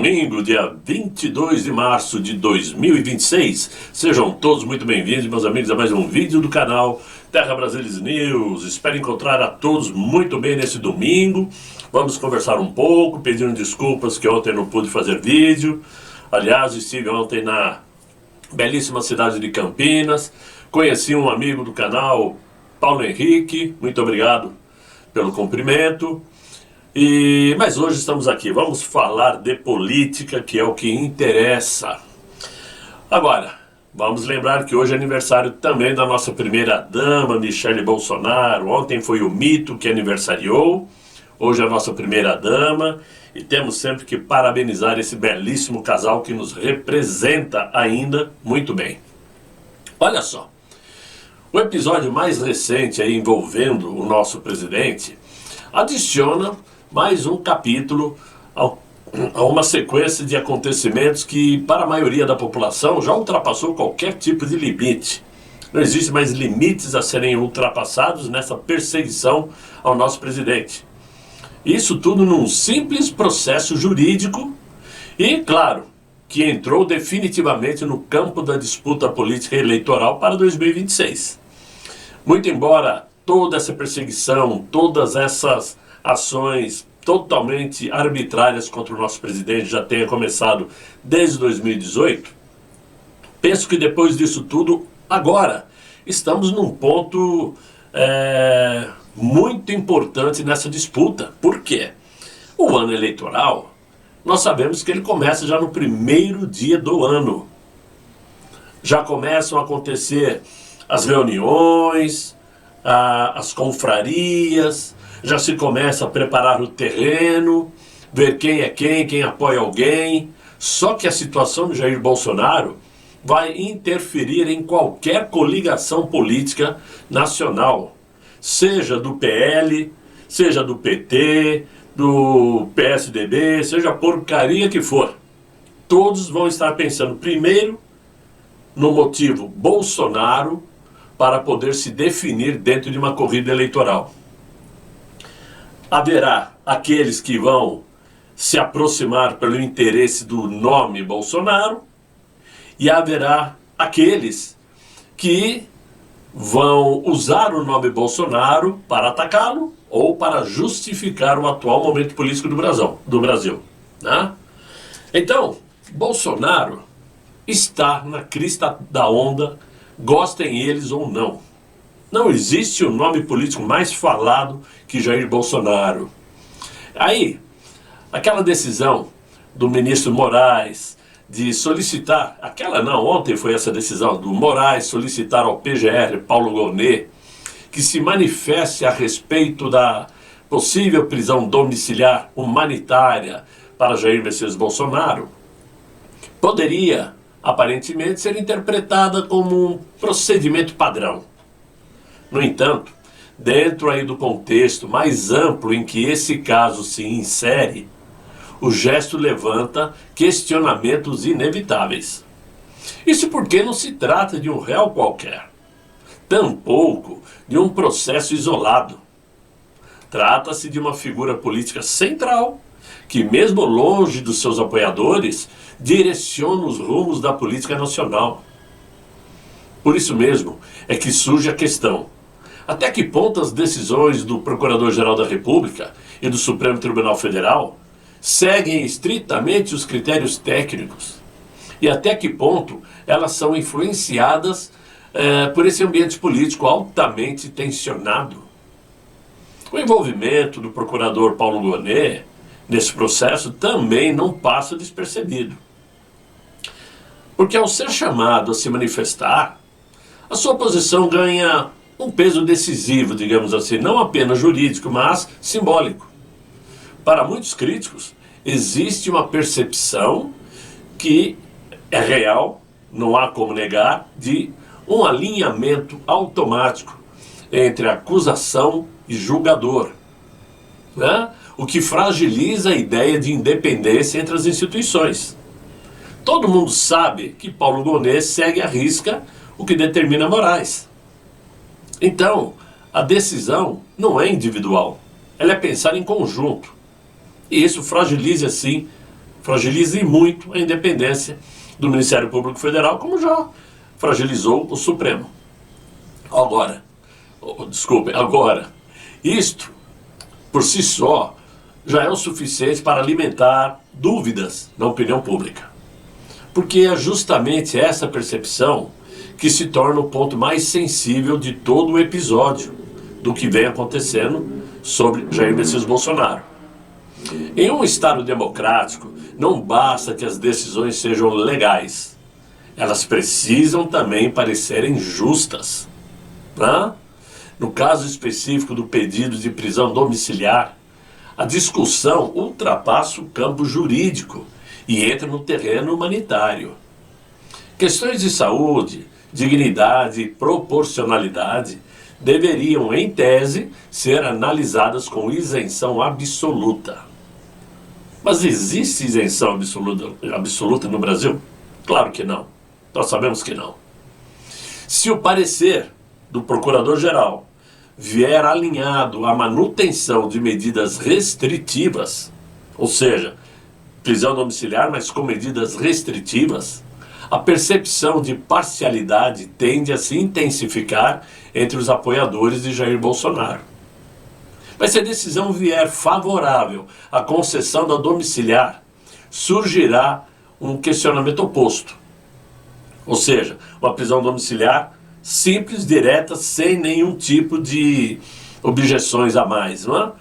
Domingo, dia 22 de março de 2026. Sejam todos muito bem-vindos, meus amigos, a mais um vídeo do canal Terra Brasilis News. Espero encontrar a todos muito bem nesse domingo. Vamos conversar um pouco, pedindo desculpas que ontem não pude fazer vídeo. Aliás, estive ontem na belíssima cidade de Campinas. Conheci um amigo do canal, Paulo Henrique. Muito obrigado pelo cumprimento. Mas hoje estamos aqui, vamos falar de política, que é o que interessa. Agora, vamos lembrar que hoje é aniversário também da nossa primeira-dama, Michele Bolsonaro. Ontem foi o mito que aniversariou, hoje é a nossa primeira-dama. E temos sempre que parabenizar esse belíssimo casal que nos representa ainda muito bem. Olha só, o episódio mais recente aí envolvendo o nosso presidente adiciona mais um capítulo a uma sequência de acontecimentos que, para a maioria da população, já ultrapassou qualquer tipo de limite. Não existe mais limites a serem ultrapassados nessa perseguição ao nosso presidente. Isso tudo num simples processo jurídico e, claro, que entrou definitivamente no campo da disputa política eleitoral para 2026. Muito embora toda essa perseguição, todas essas ações totalmente arbitrárias contra o nosso presidente já tenha começado desde 2018, penso que depois disso tudo, agora, estamos num ponto muito importante nessa disputa. Por quê? O ano eleitoral, nós sabemos que ele começa já no primeiro dia do ano. Já começam a acontecer as reuniões, as confrarias, já se começa a preparar o terreno, ver quem é quem apoia alguém. Só que a situação de Jair Bolsonaro vai interferir em qualquer coligação política nacional, seja do PL, seja do PT, do PSDB, seja a porcaria que for. Todos vão estar pensando primeiro no motivo Bolsonaro para poder se definir dentro de uma corrida eleitoral. Haverá aqueles que vão se aproximar pelo interesse do nome Bolsonaro e haverá aqueles que vão usar o nome Bolsonaro para atacá-lo ou para justificar o atual momento político do Brasil, né? Então, Bolsonaro está na crista da onda, gostem eles ou não. Não existe o nome político mais falado que Jair Bolsonaro. Aí, aquela decisão do ministro Moraes de solicitar, ontem foi essa decisão do Moraes solicitar ao PGR, Paulo Gonet, que se manifeste a respeito da possível prisão domiciliar humanitária para Jair Messias Bolsonaro, poderia, aparentemente, ser interpretada como um procedimento padrão. No entanto, dentro aí do contexto mais amplo em que esse caso se insere, o gesto levanta questionamentos inevitáveis. Isso porque não se trata de um réu qualquer, tampouco de um processo isolado. Trata-se de uma figura política central, que mesmo longe dos seus apoiadores, direciona os rumos da política nacional. Por isso mesmo é que surge a questão: até que ponto as decisões do Procurador-Geral da República e do Supremo Tribunal Federal seguem estritamente os critérios técnicos? E até que ponto elas são influenciadas por esse ambiente político altamente tensionado? O envolvimento do Procurador Paulo Gonet nesse processo também não passa despercebido. Porque ao ser chamado a se manifestar, a sua posição ganha um peso decisivo, digamos assim, não apenas jurídico, mas simbólico. Para muitos críticos, existe uma percepção que é real, não há como negar, de um alinhamento automático entre acusação e julgador, né? O que fragiliza a ideia de independência entre as instituições. Todo mundo sabe que Paulo Gonet segue à risca o que determina Moraes. Então, a decisão não é individual, ela é pensar em conjunto. E isso fragiliza fragilize muito a independência do Ministério Público Federal, como já fragilizou o Supremo. Agora, isto, por si só, já é o suficiente para alimentar dúvidas na opinião pública. Porque é justamente essa percepção que se torna o ponto mais sensível de todo o episódio do que vem acontecendo sobre Jair Messias Bolsonaro. Em um Estado democrático, não basta que as decisões sejam legais, elas precisam também parecerem justas. Né? No caso específico do pedido de prisão domiciliar, a discussão ultrapassa o campo jurídico e entra no terreno humanitário. Questões de saúde, dignidade e proporcionalidade deveriam, em tese, ser analisadas com isenção absoluta. Mas existe isenção absoluta no Brasil? Claro que não. Nós sabemos que não. Se o parecer do Procurador-Geral vier alinhado à manutenção de medidas restritivas, ou seja, prisão domiciliar, mas com medidas restritivas, a percepção de parcialidade tende a se intensificar entre os apoiadores de Jair Bolsonaro. Mas se a decisão vier favorável à concessão da domiciliar, surgirá um questionamento oposto. Ou seja, uma prisão domiciliar simples, direta, sem nenhum tipo de objeções a mais, não é?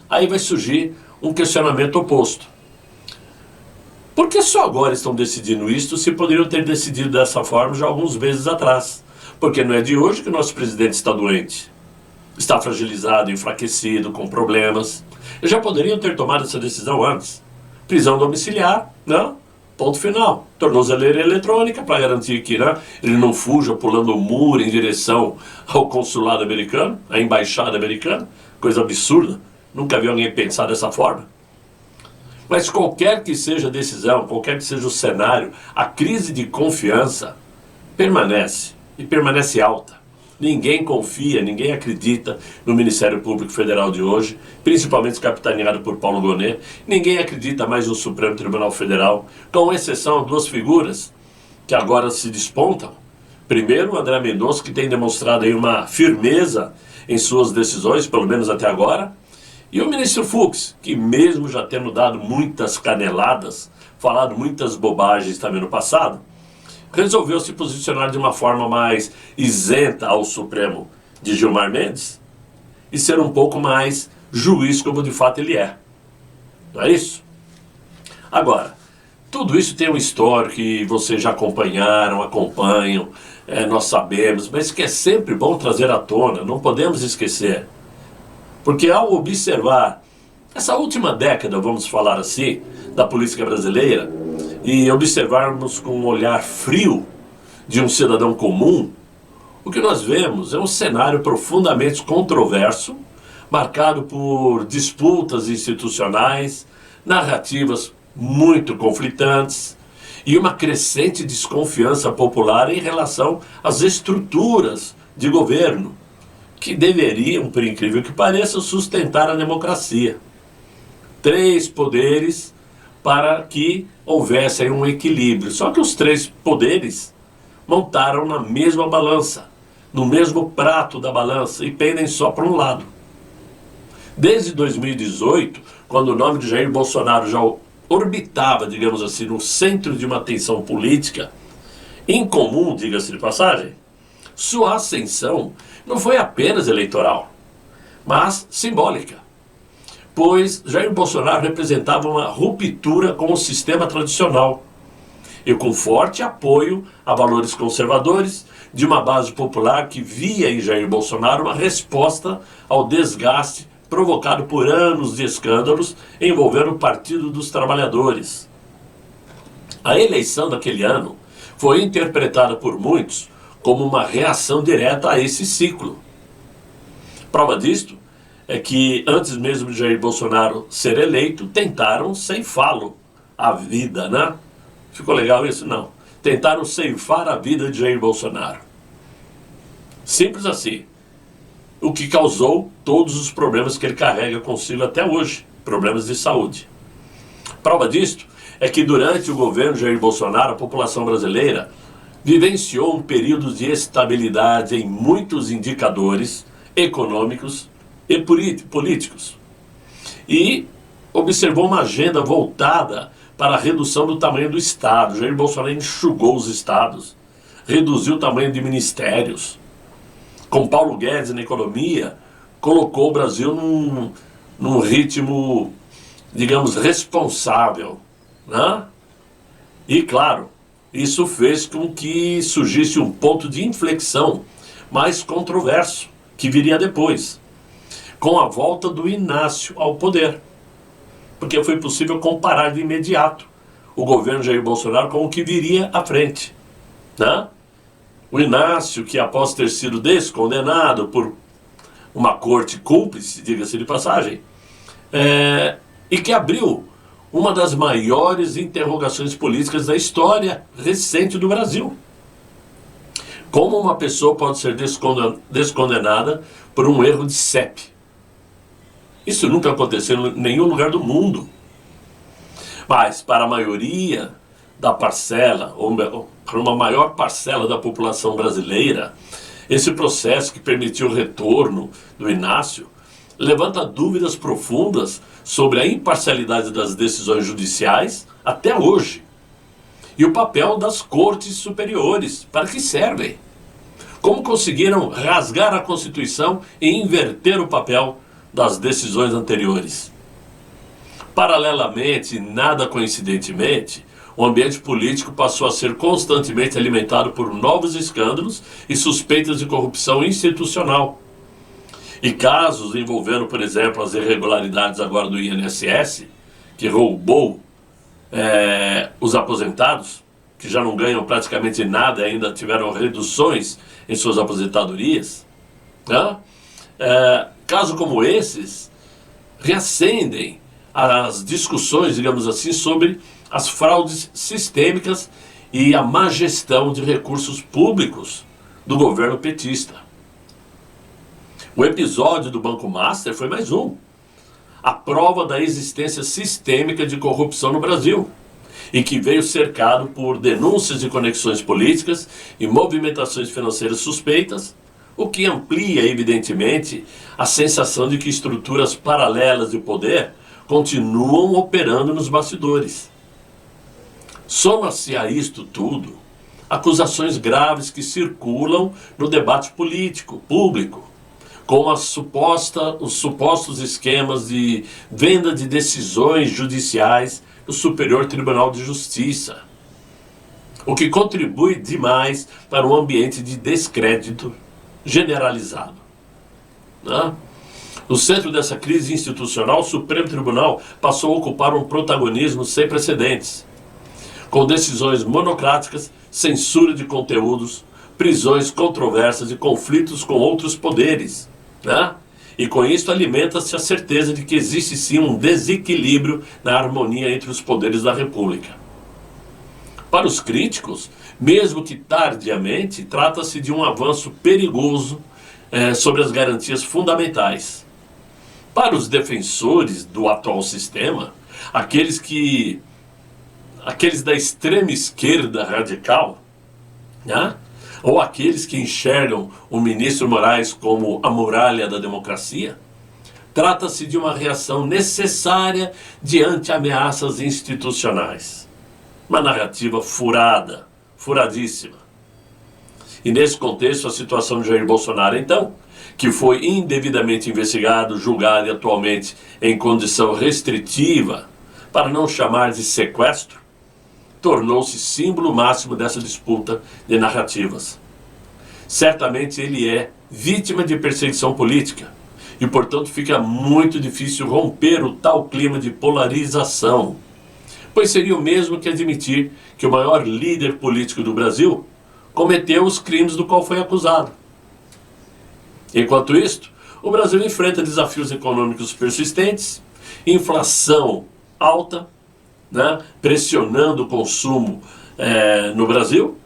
Aí vai surgir um questionamento oposto. Por que só agora estão decidindo isto, se poderiam ter decidido dessa forma já alguns meses atrás? Porque não é de hoje que o nosso presidente está doente, está fragilizado, enfraquecido, com problemas. Eles já poderiam ter tomado essa decisão antes. Prisão domiciliar, não? Ponto final. Tornozeleira eletrônica para garantir que ele não fuja pulando o muro em direção ao consulado americano, à embaixada americana. Coisa absurda. Nunca vi alguém pensar dessa forma. Mas qualquer que seja a decisão, qualquer que seja o cenário, a crise de confiança permanece, e permanece alta. Ninguém confia, ninguém acredita no Ministério Público Federal de hoje, principalmente capitaneado por Paulo Gonet. Ninguém acredita mais no Supremo Tribunal Federal, com exceção de duas figuras que agora se despontam. Primeiro, o André Mendonça, que tem demonstrado aí uma firmeza em suas decisões, pelo menos até agora. E o ministro Fux, que mesmo já tendo dado muitas caneladas, falado muitas bobagens também no passado, resolveu se posicionar de uma forma mais isenta ao Supremo de Gilmar Mendes e ser um pouco mais juiz como de fato ele é. Não é isso? Agora, tudo isso tem um histórico que vocês já acompanham, nós sabemos, mas que é sempre bom trazer à tona, não podemos esquecer. Porque ao observar essa última década, vamos falar assim, da política brasileira, e observarmos com um olhar frio de um cidadão comum, o que nós vemos é um cenário profundamente controverso, marcado por disputas institucionais, narrativas muito conflitantes e uma crescente desconfiança popular em relação às estruturas de governo, que deveriam, por incrível que pareça, sustentar a democracia. 3 poderes para que houvesse um equilíbrio. Só que os 3 poderes montaram na mesma balança, no mesmo prato da balança, e pendem só para um lado. Desde 2018, quando o nome de Jair Bolsonaro já orbitava, digamos assim, no centro de uma tensão política incomum, diga-se de passagem, sua ascensão não foi apenas eleitoral, mas simbólica, pois Jair Bolsonaro representava uma ruptura com o sistema tradicional e com forte apoio a valores conservadores de uma base popular que via em Jair Bolsonaro uma resposta ao desgaste provocado por anos de escândalos envolvendo o Partido dos Trabalhadores. A eleição daquele ano foi interpretada por muitos como uma reação direta a esse ciclo. Prova disto é que, antes mesmo de Jair Bolsonaro ser eleito, tentaram ceifá-lo a vida, né? Ficou legal isso? Não. Tentaram ceifar a vida de Jair Bolsonaro. Simples assim. O que causou todos os problemas que ele carrega consigo até hoje, problemas de saúde. Prova disto é que durante o governo Jair Bolsonaro, a população brasileira vivenciou um período de estabilidade em muitos indicadores econômicos e políticos. E observou uma agenda voltada para a redução do tamanho do Estado. Jair Bolsonaro enxugou os estados, reduziu o tamanho de ministérios. Com Paulo Guedes na economia, colocou o Brasil num ritmo, digamos, responsável, né? E, claro, isso fez com que surgisse um ponto de inflexão mais controverso, que viria depois, com a volta do Inácio ao poder. Porque foi possível comparar de imediato o governo Jair Bolsonaro com o que viria à frente, né? O Inácio, que após ter sido descondenado por uma corte cúmplice, diga-se de passagem, e que abriu uma das maiores interrogações políticas da história recente do Brasil. Como uma pessoa pode ser descondenada por um erro de CEP? Isso nunca aconteceu em nenhum lugar do mundo. Mas para a maioria da parcela, ou para uma maior parcela da população brasileira, esse processo que permitiu o retorno do Inácio levanta dúvidas profundas sobre a imparcialidade das decisões judiciais até hoje. E o papel das cortes superiores, para que servem? Como conseguiram rasgar a Constituição e inverter o papel das decisões anteriores? Paralelamente, nada coincidentemente, o ambiente político passou a ser constantemente alimentado por novos escândalos e suspeitas de corrupção institucional. E casos envolvendo, por exemplo, as irregularidades agora do INSS, que roubou os aposentados, que já não ganham praticamente nada e ainda tiveram reduções em suas aposentadorias, né? Casos como esses reacendem as discussões, digamos assim, sobre as fraudes sistêmicas e a má gestão de recursos públicos do governo petista. O episódio do Banco Master foi mais um. A prova da existência sistêmica de corrupção no Brasil, e que veio cercado por denúncias de conexões políticas e movimentações financeiras suspeitas, o que amplia, evidentemente, a sensação de que estruturas paralelas de poder continuam operando nos bastidores. Soma-se a isto tudo acusações graves que circulam no debate político, público, como os supostos esquemas de venda de decisões judiciais no Superior Tribunal de Justiça, o que contribui demais para um ambiente de descrédito generalizado, né? No centro dessa crise institucional, o Supremo Tribunal passou a ocupar um protagonismo sem precedentes, com decisões monocráticas, censura de conteúdos, prisões controversas e conflitos com outros poderes, né? E com isso alimenta-se a certeza de que existe sim um desequilíbrio na harmonia entre os poderes da República. Para os críticos, mesmo que tardiamente, trata-se de um avanço perigoso sobre as garantias fundamentais. Para os defensores do atual sistema, aqueles da extrema esquerda radical, né? Ou aqueles que enxergam o ministro Moraes como a muralha da democracia, trata-se de uma reação necessária diante ameaças institucionais. Uma narrativa furada, furadíssima. E nesse contexto, a situação de Jair Bolsonaro, então, que foi indevidamente investigado, julgado e atualmente em condição restritiva, para não chamar de sequestro, tornou-se símbolo máximo dessa disputa de narrativas. Certamente ele é vítima de perseguição política e, portanto, fica muito difícil romper o tal clima de polarização, pois seria o mesmo que admitir que o maior líder político do Brasil cometeu os crimes do qual foi acusado. Enquanto isto, o Brasil enfrenta desafios econômicos persistentes, inflação alta, né, pressionando o consumo no Brasil,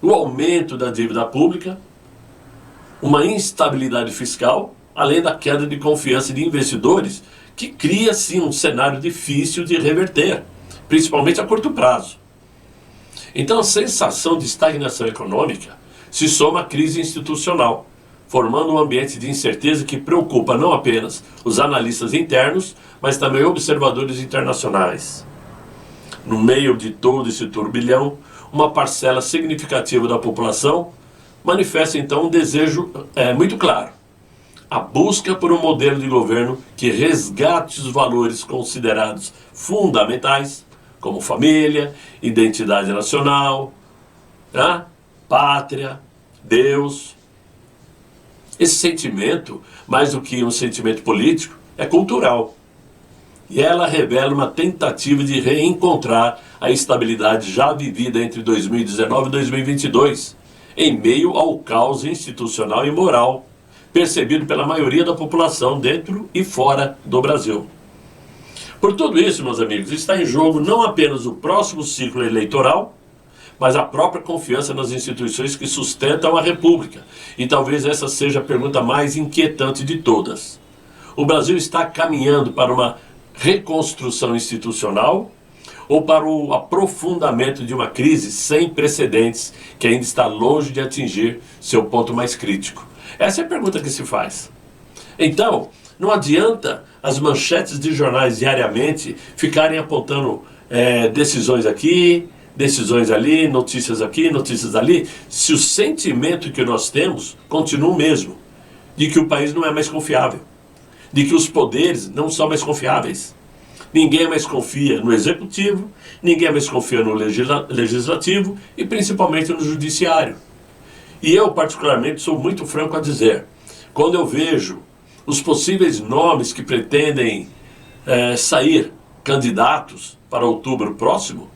o aumento da dívida pública, uma instabilidade fiscal, além da queda de confiança de investidores, que cria sim um cenário difícil de reverter, principalmente a curto prazo. Então a sensação de estagnação econômica se soma à crise institucional, formando um ambiente de incerteza que preocupa não apenas os analistas internos, mas também observadores internacionais. No meio de todo esse turbilhão, uma parcela significativa da população manifesta então um desejo muito claro: a busca por um modelo de governo que resgate os valores considerados fundamentais, como família, identidade nacional, pátria, Deus. Esse sentimento, mais do que um sentimento político, é cultural. E ela revela uma tentativa de reencontrar a estabilidade já vivida entre 2019 e 2022, em meio ao caos institucional e moral percebido pela maioria da população dentro e fora do Brasil. Por tudo isso, meus amigos, está em jogo não apenas o próximo ciclo eleitoral, mas a própria confiança nas instituições que sustentam a República. E talvez essa seja a pergunta mais inquietante de todas. O Brasil está caminhando para uma reconstrução institucional ou para o aprofundamento de uma crise sem precedentes que ainda está longe de atingir seu ponto mais crítico? Essa é a pergunta que se faz. Então, não adianta as manchetes de jornais diariamente ficarem apontando decisões aqui, decisões ali, notícias aqui, notícias ali, se o sentimento que nós temos continua o mesmo, de que o país não é mais confiável, de que os poderes não são mais confiáveis. Ninguém mais confia no executivo, ninguém mais confia no legislativo e principalmente no judiciário. E eu, particularmente, sou muito franco a dizer, quando eu vejo os possíveis nomes que pretendem sair candidatos para outubro próximo,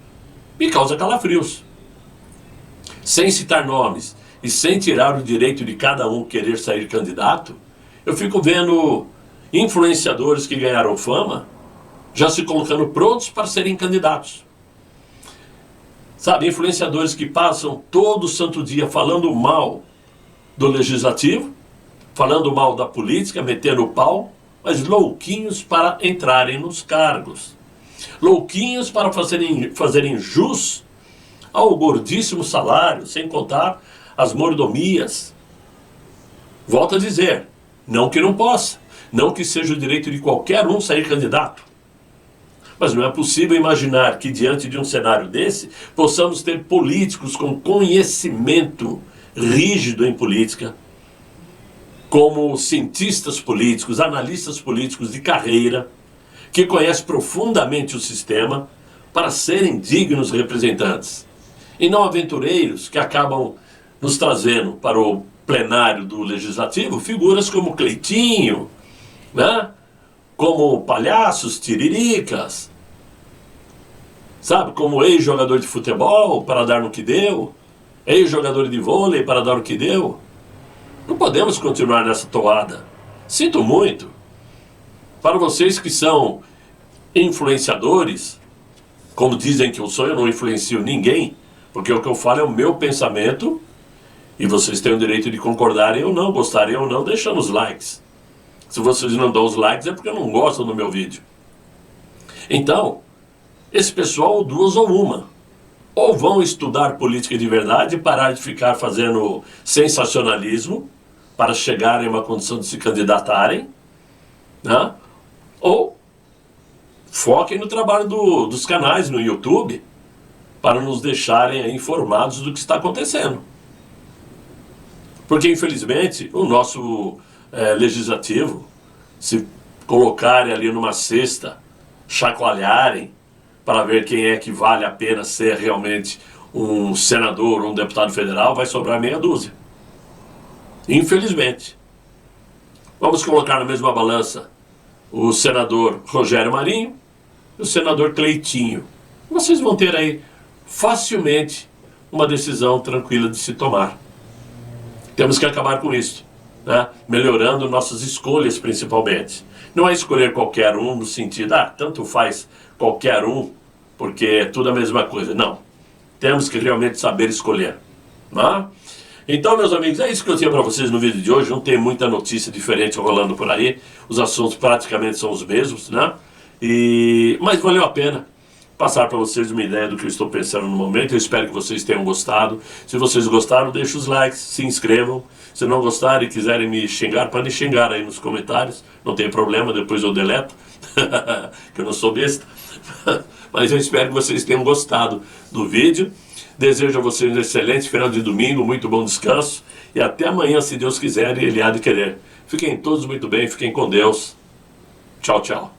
me causa calafrios. Sem citar nomes e sem tirar o direito de cada um querer sair candidato, eu fico vendo influenciadores que ganharam fama já se colocando prontos para serem candidatos. Sabe, influenciadores que passam todo santo dia falando mal do legislativo, falando mal da política, metendo o pau, mas louquinhos para entrarem nos cargos. Louquinhos para fazerem jus ao gordíssimo salário, sem contar as mordomias. Volto a dizer, não que não possa, não que seja o direito de qualquer um sair candidato. Mas não é possível imaginar que diante de um cenário desse, possamos ter políticos com conhecimento rígido em política, como cientistas políticos, analistas políticos de carreira, que conhecem profundamente o sistema, para serem dignos representantes. E não aventureiros que acabam nos trazendo para o plenário do Legislativo figuras como Cleitinho, como palhaços, tiriricas, sabe, como ex-jogador de futebol para dar no que deu, ex-jogador de vôlei para dar no que deu. Não podemos continuar nessa toada. Sinto muito. Para vocês que são influenciadores, como dizem que eu sou, eu não influencio ninguém, porque o que eu falo é o meu pensamento, e vocês têm o direito de concordarem ou não, gostarem ou não, deixando os likes. Se vocês não dão os likes é porque não gostam do meu vídeo. Então, esse pessoal, duas ou uma. Ou vão estudar política de verdade e parar de ficar fazendo sensacionalismo para chegarem a uma condição de se candidatarem, ou foquem no trabalho dos canais no YouTube para nos deixarem aí informados do que está acontecendo. Porque, infelizmente, o nosso legislativo, se colocarem ali numa cesta, chacoalharem para ver quem é que vale a pena ser realmente um senador ou um deputado federal, vai sobrar meia dúzia. Infelizmente. Vamos colocar na mesma balança o senador Rogério Marinho e o senador Cleitinho. Vocês vão ter aí facilmente uma decisão tranquila de se tomar. Temos que acabar com isso, melhorando nossas escolhas principalmente. Não é escolher qualquer um no sentido, tanto faz qualquer um, porque é tudo a mesma coisa. Não. Temos que realmente saber escolher. Então, meus amigos, é isso que eu tinha para vocês no vídeo de hoje. Não tem muita notícia diferente rolando por aí. Os assuntos praticamente são os mesmos, mas valeu a pena passar para vocês uma ideia do que eu estou pensando no momento. Eu espero que vocês tenham gostado. Se vocês gostaram, deixem os likes, se inscrevam. Se não gostarem e quiserem me xingar, podem xingar aí nos comentários. Não tem problema, depois eu deleto, que eu não sou besta. Mas eu espero que vocês tenham gostado do vídeo. Desejo a vocês um excelente final de domingo, muito bom descanso. E até amanhã, se Deus quiser e Ele há de querer. Fiquem todos muito bem, fiquem com Deus. Tchau, tchau.